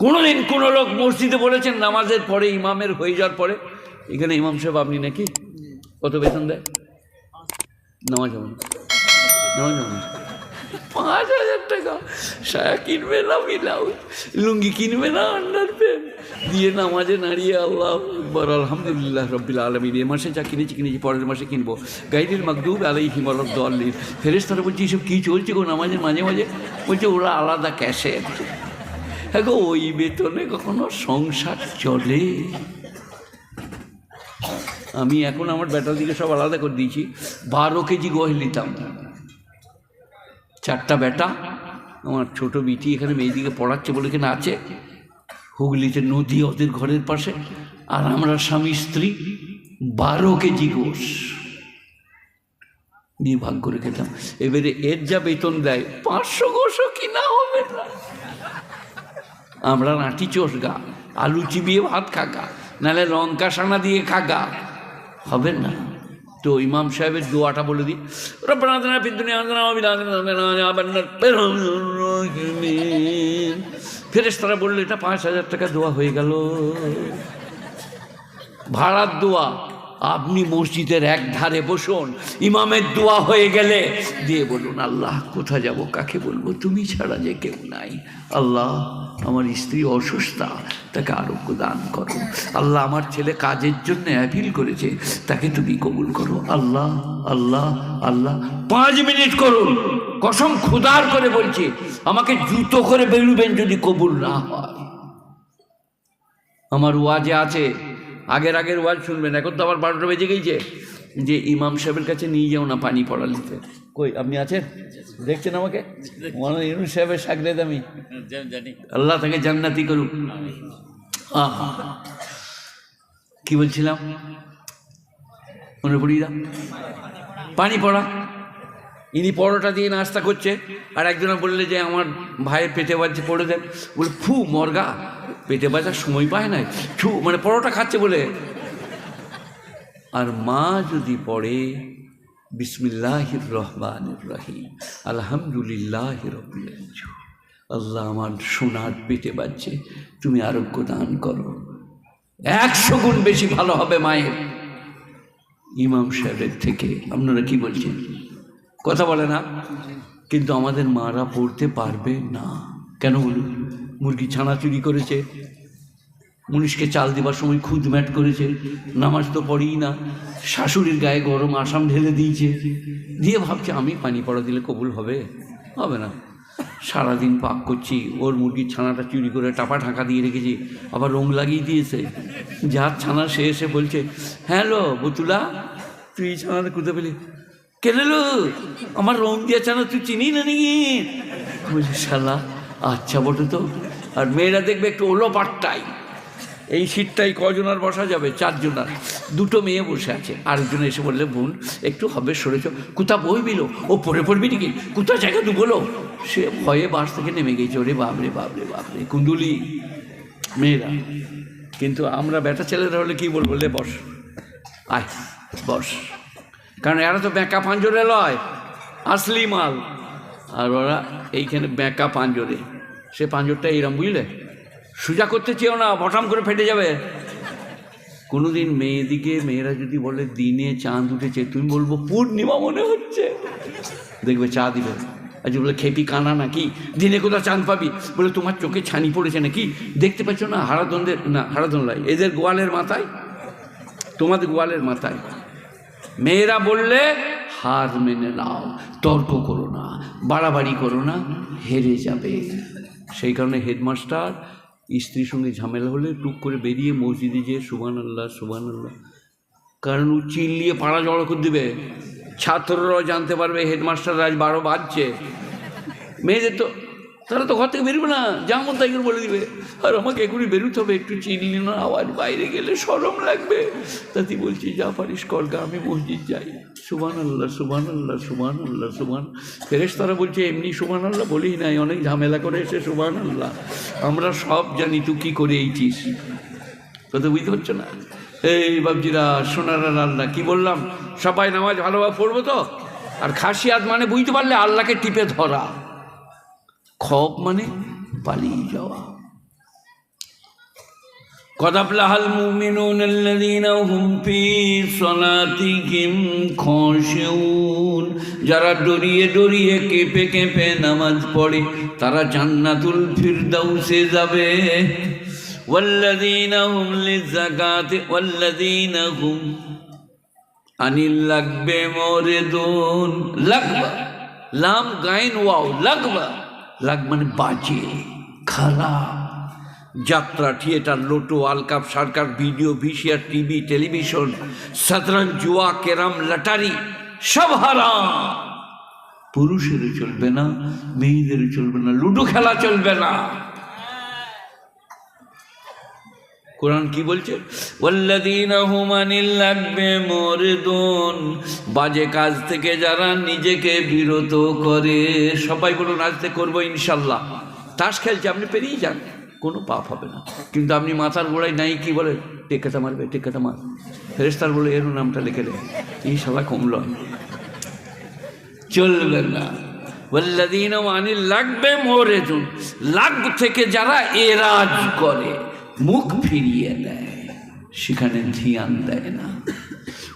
কোনোদিন কোনো লোক মসজিদে বলেছেন নামাজের পরে ইমামের হয়ে যাওয়ার পরে, এখানে ইমাম সাহেব আপনি নাকি কত বেতন দেয়? নামাজ হবে না, নামাজ হবে না, 5,000 টাকা সায়া কিনবে না, ব্লাউজ লুঙ্গি কিনবে না, আন্ডার প্যান্ট দিয়ে নামাজে নাড়িয়ে আল্লাহ আকবার আলহামদুলিল্লাহ রব্বিল আলামিন, এ মাসে যা কিনেছি পরের মাসে কিনবো, গাইরিল মাগদুব আলাইহিম ওয়ালাদ-দাল্লিন। ফেরেশতারা বলছে এসব কী চলছে গো নামাজের মাঝে মাঝে? বলছে ওরা আলাদা ক্যাশে। হ্যাঁ গো, ওই বেতনে কখনো সংসার চলে? আমি এখন আমার বেটার দিকে সব আলাদা করে দিয়েছি। 12 কেজি গহল নিতাম, 4টা বেটা, আমার ছোট বিটি এখানে মেয়েদিকে পড়াচ্ছে বলে এখানে আছে, হুগলিতে নদী ওদের ঘরের পাশে, আর আমরা স্বামী স্ত্রী 12 কেজি গোশ নিয়ে ভাগ করে খেতাম। এবারে এর যা বেতন দেয় 500 গোশও কিনা হবে না। আমরা নাটি চোষ গা, আলু চিবিয়ে ভাত খাগা, নাহলে লঙ্কা সানা দিয়ে খাগা, হবে না। তো ইমাম সাহেবের দোয়াটা বলে দিই, রব্বানা আতিনা ফিদ দুনিয়া হাসানাহ ওয়া ফিল আখিরাতি হাসানাহ ওয়া কিনা আযাবান্নার। ফেরেশতারা বলল এটা 5,000 টাকা দোয়া হয়ে গেল, ভাড়ার দোয়া। আপনি মসজিদের এক ধারে বসুন, ইমামের দোয়া হয়ে গেলে দিয়ে বলুন, আল্লাহ কোথায় যাব, কাকে বলবো, তুমি ছাড়া যে কেউ নাই। আল্লাহ আমার স্ত্রী অসুস্থা, তাকে আরোগ্য দান করো। আল্লাহ আমার ছেলে কাজের জন্য অ্যাপিল করেছে, তাকে তুমি কবুল করো। আল্লাহ আল্লাহ আল্লাহ 5 মিনিট করুন, কসম খুদার করে বলছি, আমাকে জুতো করে বেরুবেন যদি কবুল না হয়। আমার ওয়াজে আছে, আগের ওয়াজ শুনবেন। এখন তো আবার 12টা বেজে গেছে, যে ইমাম সাহেবের কাছে নিয়ে যাও না পানি পড়া নিতে। কই আপনি আছেন? দেখছেন আমাকে? মৌলানা ইউনূস সাহেবের শাগরেদ আমি, আল্লাহ তাকে জান্নাতি করুক। কি বলছিলাম মনে পড়ি না? পানি পড়া। ইনি পরোটা দিয়ে নাস্তা করছে, আর একজনে বললে যে আমার ভাইয়ের পেটে বাজছে, পড়ে দেন। বলে ফু মর্গা, পেটে বাজার সময় পায় না, ছু মানে পরোটা খাচ্ছে বলে। আর মা যদি পড়ে বিসমিল্লাহির রহমানির রহিম আলহামদুলিল্লাহি রাব্বিল আলামিন, আল্লাহ আমার সোনার পেটে বাজছে, তুমি আরোগ্য দান করো, 100 গুণ বেশি ভালো হবে মায়ের ইমাম সাহেবের থেকে। আপনারা কি বলছেন? কথা বলে না? কিন্তু আমাদের মারা পড়তে পারবে না। কেন বলুন? মুরগি ছানা চুরি করেছে, মুনিশকে চাল দেবার সময় খুদম্যাট করেছে, নামাজ তো পড়েই না, শাশুড়ির গায়ে গরম আসাম ঢেলে দিয়েছে, দিয়ে ভাবছে আমি পানি পড়া দিলে কবুল হবে, হবে না। সারাদিন পাক করছি, ওর মুরগির ছানাটা চুরি করে টাপা ঢাকা দিয়ে রেখেছি, আবার রং লাগিয়ে দিয়েছে। যার ছানা সে এসে বলছে, হ্যালো বতুলা, তুই ছানাটা খুঁজে পেলি কেন? আমার রং দিয়ে ছানা তুই চিনি না নাকি? বলছি শালা আচ্ছা বটে তো। আর মেয়েরা দেখবে একটু ওলো পাট্টাই, এই সিটটাই কজন আর বসা যাবে? 4 জন, আর 2টো মেয়ে বসে আছে। আরেকজন এসে বললে বোন একটু হবে সরেছ, কোথা বই বিলো, ও পড়ে পড়বি নাকি, কোথাও জায়গা তো বলো। সে ভয়ে বাস থেকে নেমে গেছে। ওরে বাপরে বাপরে বাপরে, কুন্দুলি মেয়েরা। কিন্তু আমরা বেটা ছেলেরা হলে কি বলবো, লে বস, আয় বস, কারণ এরা তো ব্যাঁকা পাঁজরে লয়, আসলি মাল। আর ওরা এইখানে ব্যাঁকা পাঁজরে, সে পাঁজরটা এইরকম বুঝলে, সোজা করতে চেয়েও না, বটাম করে ফেটে যাবে। কোনোদিন মেয়েরা যদি বলে দিনে চাঁদ উঠেছে, তুমি বলবো পূর্ণিমা মনে হচ্ছে, দেখবে চা দিবে। আজ বলে খেপি কানা নাকি, দিনে কোথাও চাঁদ পাবি? বলে তোমার চোখে ছানি পড়েছে নাকি, দেখতে পাচ্ছ না? হারাধনদের না, হারাধন লাই, এদের গোয়ালের মাথায়, তোমাদের গোয়ালের মাথায়। মেয়েরা বললে হার মেনে নাও, তর্ক করো না, বাড়াবাড়ি করো না, হেরে যাবে। সেই কারণে হেডমাস্টার স্ত্রীর সঙ্গে ঝামেলা হলে টুক করে বেরিয়ে মসজিদে যেয়ে সুবহানাল্লাহ সুবহানাল্লাহ, কারণ ও চিল্লিয়ে পাড়া জড়ো করে দেবে, ছাত্ররাও জানতে পারবে হেডমাস্টার আজ 12 বাজছে। মেয়েদের তো, তারা তো ঘর থেকে বেরোবে না, যেমন তাই করে বলে দিবে। আর আমাকে এখনই বেরোতে হবে, একটু চিল্লি না আওয়াজ, বাইরে গেলে শরম লাগবে। তাতে বলছি যা পারিস করগা, আমি মসজিদ যাই। সুবহানাল্লাহ সুবহানাল্লাহ সুবহানাল্লাহ সুবহান। ফেরেশতারা বলছে এমনি সুবহানাল্লাহ বলি নাই, অনেক ঝামেলা করে এসে সুবহানাল্লাহ। আমরা সব জানি তুই কী করে এইছিস, তো বুঝতে পারছো না? এই বাবজিরা সোনারা আল্লাহ, কি বললাম, সবাই নামাজ ভালোভাবে পড়বো তো। আর খাসিয়াত মানে বুঝতে পারলে আল্লাহকে টিপে ধরা, খব মানে পালিয়ে যাওয়া। কদ আফলাহাল মুমিনুনাল্লাযীনা হুম ফী সলাতিহিম খাশিউন, যারা ডরিয়ে ডরিয়ে কেঁপে কেঁপে নামাজ পড়ে তারা জান্নাতুল ফিরদাউসে যাবে। ওয়াল্লাযীনা হুম লিযাকাতি ওয়াল্লাযীনা হুম আনিল লাগবে মুরিদুন। লাগবা, লাম গাইন ওয়াও, লাগবা। লাগ মানে বাজে, খারাপ। যাত্রা, থিয়েটার, লোটো, আলকাপ, সরকার, ভিডিও, ভিসিআর, টিভি, টেলিভিশন, শতরঞ্জ, জুয়া, ক্যারাম, লটারি সব হারাম। পুরুষেরও চলবে না, মেয়েদেরও চলবে না, লুডো খেলা চলবে না। কোরআন কি বলছে? ওয়াল্লাযীনা হুম আনিল লাগবে মুরিদুন, বাজে কাজ থেকে যারা নিজেকে বিরত করে। সবাই বলুন আজকে করবো ইনশাল্লাহ। তাস খেলছে, আপনি পেরিয়ে যান, কোনো পাপ হবে না। কিন্তু আপনি মাথার গোড়ায় নাই কি বলে, টেকাটা মারবে, টেকাটা মার, ফেরেশতার বলে এর নামটা লিখে দেয়, এই শালা কমল, চলবে না। ওয়াল্লাযীনা আনিল লাগবে মুরিদুন, লাগ থেকে যারা এরাজ করে, মুখ ফিরিয়ে দেয়, সেখানে ধ্যান দেয় না।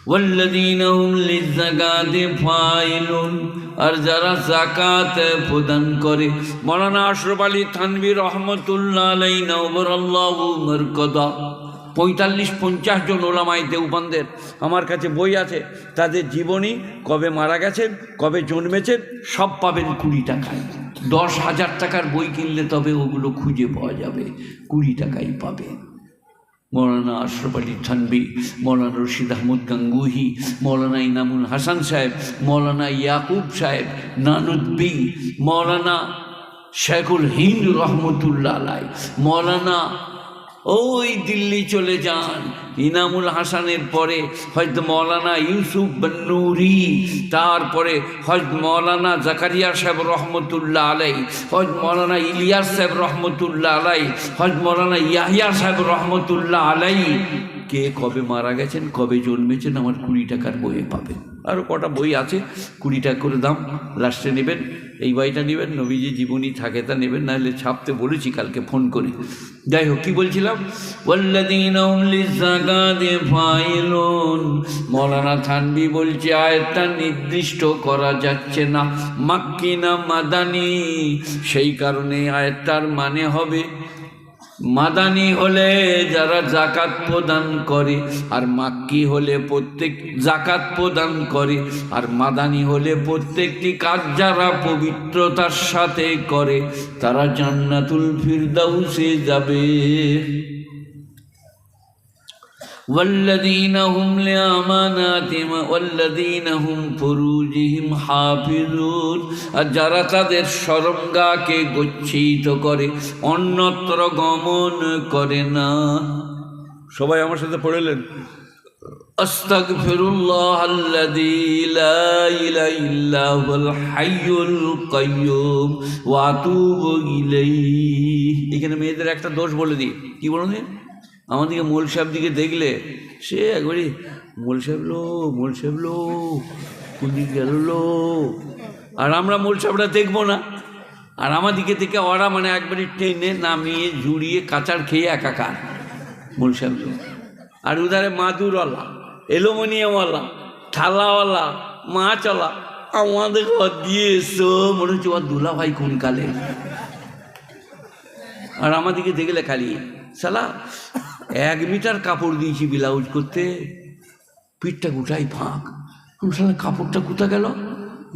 ওয়াল্লাযীনা হুম লিযাকাতি ফাইলুন, আর যারা যাকাত প্রদান করে। মাওলানা আশরাফ আলী থানভী রহমাতুল্লাহ আলাইহি নওবরাল্লাহু মারকাদা 45-50 জন ওলামায়ে দেওবন্দের আমার কাছে বই আছে, তাদের জীবনী, কবে মারা গেছেন, কবে জন্মেছেন, সব পাবেন 20 টাকায়। 10,000 টাকার বই কিনলে তবে ওগুলো খুঁজে পাওয়া যাবে, 20 টাকায় পাবেন। মৌলানা আশরাফ আলী থানভী, মৌলানা রশিদ আহমদ গাঙ্গুহি, মৌলানা ইনামুল হাসান সাহেব, মৌলানা ইয়াকুব সাহেব নানুদ্বি, মৌলানা শেখুল হিন্দ রহমতুল্লাহ আলাই, মৌলানা ওই দিল্লি চলে যান, ইনামুল হাসানের পরে হয়তো মৌলানা ইউসুফ বন্নুরি, তারপরে হয়তো মৌলানা জাকারিয়া সাহেব রহমতুল্লাহ আলাই, হয়তো মৌলানা ইলিয়াস সাহেব রহমতুল্লাহ আলাই, হয়তো মৌলানা ইয়াহিয়া সাহেব রহমতুল্লাহ আলাই। কে কবে মারা গেছেন, কবে জন্মেছেন, আমার 20 টাকার বইয়ে পাবেন। আরও কটা বই আছে, 20 টাকা করে দাম, লাস্টে নেবেন। এই বইটা নেবেন, নবীজি জীবনী থাকে তা নেবেন, নাহলে ছাপতে বলেছি কালকে ফোন করে। যাই হোক, কি বলছিলাম? ওয়াল্লাযীনা হুম লিযাকাতি ফাইলুন, মৌলানা থানভী বলছে আয়াতটা নির্দিষ্ট করা যাচ্ছে না মাক্কি না মাদানী, সেই কারণে আয়াতটার মানে হবে মাদানী হলে যারা যাকাত প্রদান করে, আর মাক্কি হলে প্রত্যেক যাকাত প্রদান করে, আর মাদানী হলে প্রত্যেকটি কাজ যারা পবিত্রতার সাথে করে তারা জান্নাতুল ফিরদাউসে যাবে। والذين هم لأماناتهم والذين هم فروجهم حافظون, আর যারা তাদের শরমগাহকে গচ্ছিত করে, অন্যত্র গমন করে না। সবাই আমার সাথে পড়লেন, আস্তাগফিরুল্লাহাল্লাযী লা ইলাহা ইল্লা হুয়াল হাইয়ুল কাইয়্যুম ওয়া আতুবু ইলাইহি। এখানে মেয়েদের একটা দোষ বলে দিই, কি বলুন, আমাদেরকে মোল সাহেব দিকে দেখলে সে একবারে মোল সাহেব লো কোন দিকে গেল লো, আর আমরা মোল সাহেবরা দেখবো না, আর আমাদিকে থেকে ওরা মানে একবারে টেনে নামিয়ে জুড়িয়ে কাঁচার খেয়ে একাকার মোল সাহেব লো। আর উধারে মাদুরওয়ালা, এলোমোনিয়ামওয়ালা, থালাওয়ালা, মাছওয়ালা, আমাদের ঘর দিয়ে এসো, মনে হচ্ছে ওর দুলা ভাই কোন কালে। আর আমাদিকে দেখলে খালি শালা 1 মিটার কাপড় দিয়েছি ব্লাউজ করতে, পিঠটা গোটাই ফাঁক, শালা কাপড়টা কোথা গেল?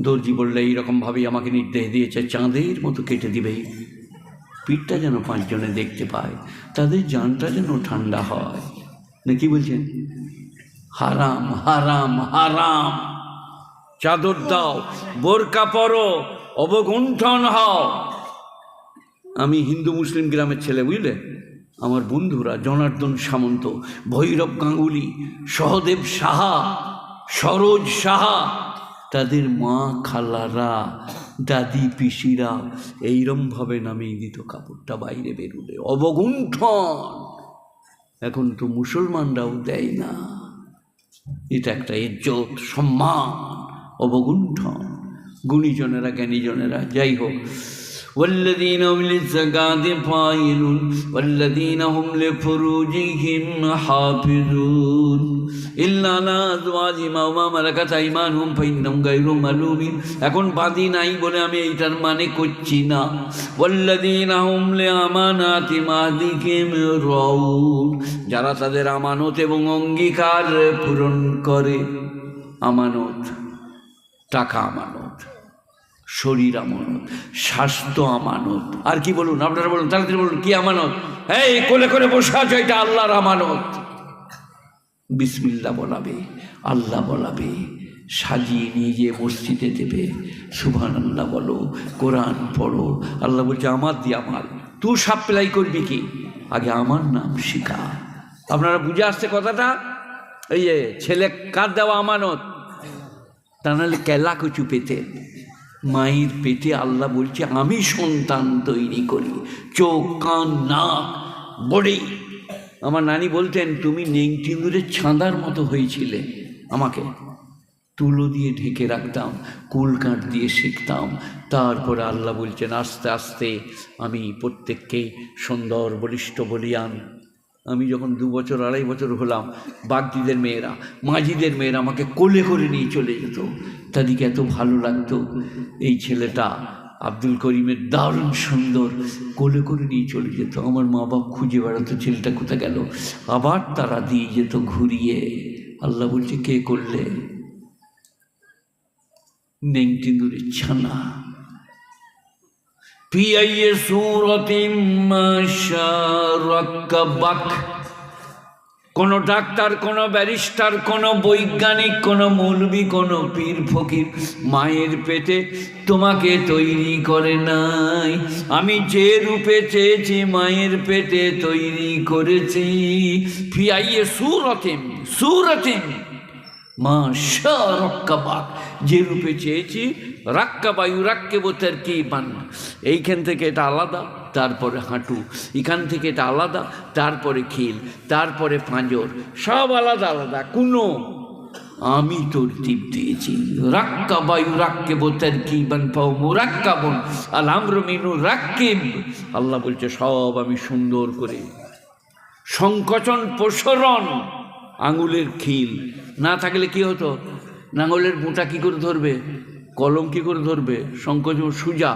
দর্জি বললে এইরকমভাবেই আমাকে নির্দেশ দিয়েছে, চাঁদের মতো কেটে দিবে, পিঠটা যেন 5 জনে দেখতে পায়, তাদের জানটা যেন ঠান্ডা হয়। না কি বলছেন? হারাম হারাম হারাম। চাদর দাও, বোরকা পরো, অবগুণ্ঠন হও। আমি হিন্দু মুসলিম গ্রামের ছেলে, বুঝলে, আমার বন্ধুরা জনার্দন সামন্ত, ভৈরব গাঙ্গুলি, সহদেব সাহা, সরোজ সাহা, তাদের মা খালারা, দাদি পিসিরা এইরমভাবে নামিয়ে দিত কাপড়টা বাইরে বেরোলে, অবগুণ্ঠন। এখন তো মুসলমানরাও দেয় না, এটা একটা ইজ্জত, সম্মান, অবগুণ্ঠন। গুণীজনেরা, জ্ঞানীজনেরা, যাই হোক, والذين هم للزكاة فاعلون والذين هم لفروجهم حافظون إلا على أزواجهم أو ما ملكت أيمانهم فإنهم غير ملومين। এখন বাদী নাই বলে আমি এইটার মানে করছি না। والذين هم لأماناتهم وعهدهم راعون, যারা তাদের আমানত এবং অঙ্গীকার পূরণ করে। আমানত, টাকা আমানত, শরীর আমানত, স্বাস্থ্য আমানত, আর কি বলুন আপনারা, বলুন তাড়াতাড়ি বলুন কি আমানত? এই কোলে করে বসে আছো, এটা আল্লাহর আমানত। বিসমিল্লাহ বলাবে, আল্লাহ বলাবে, সাজিয়ে নিয়ে গিয়ে মসজিদে দেবে, সুবহানাল্লাহ বলো, কোরআন পড়ো। আল্লাহ বলছে আমার দিয়ে আমার, তুই সাপ্লাই করবি কি? আগে আমার নাম শিখা। আপনারা বুঝে আসছে কথাটা? এই যে ছেলে কার দেওয়া আমানত, তা নাহলে কেলা কচু পেতে। মায়ের পেটে আল্লাহ বলছে আমি সন্তান তৈরি করি, চোখ কান নাক বডি। আমার নানি বলতেন তুমি নেংটিন্দুরের ছাঁদার মতো হয়েছিলে, আমাকে তুলো দিয়ে ঢেকে রাখতাম, কুলকাঠ দিয়ে শিখতাম। তারপরে আল্লাহ বলছেন আস্তে আস্তে আমি প্রত্যেককেই সুন্দর বলিষ্ঠ বলিয়ান। আমি যখন 2 বছর 2.5 বছর হলাম, বাগদিদের মেয়েরা, মাঝিদের মেয়েরা আমাকে কোলে করে নিয়ে চলে যেত। তাদেরকে এত ভালো লাগতো। এই ছেলেটা আব্দুল করিমের দারুণ সুন্দর, কোলে করে নিয়ে চলে যেত। আমার মা বাপ খুঁজে বেড়াতো ছেলেটা কোথায় গেল, আবার তারা দিয়ে যেত ঘুরিয়ে। আল্লাহ বলছে কে করলে? নেংটিন্দুরের ছানা। ফি আইয়ি সূরাতিন মা শাআ রাক্কাবাক। কোনো ডাক্তার, কোনো ব্যারিস্টার, কোনো বৈজ্ঞানিক, কোনো মৌলবি, কোনো পীর ফকির মায়ের পেটে তোমাকে তৈরি করে নাই। আমি যে রূপে চেয়েছি মায়ের পেটে তৈরি করেছি। ফি আইয়ি সূরাতিন, সূরাতিন মা শাআ রাক্কাবাক, যে রূপে চেয়েছি। রাক্কাবায়ু রাক্কেবু তারকিবান, এইখান থেকে এটা আলাদা, তারপরে হাঁটু, এখান থেকে এটা আলাদা, তারপরে খিল, তারপরে পাঁজর, সব আলাদা আলাদা। কোনো আমি তরতিব দিয়েছি। রাক্কাবায়ু রাক্কেবু তারকিবান ফাও মুরাক্কাবুন আল আমরু মিনু রাক্কিব। আল্লাহ বলছে সব আমি সুন্দর করে, সংকোচন প্রসরণ। আঙুলের খিল না থাকলে কি হতো? আঙুলের বোঁটা কী করে ধরবে? কলম কী করে ধরবে? সংকোচন, সুজা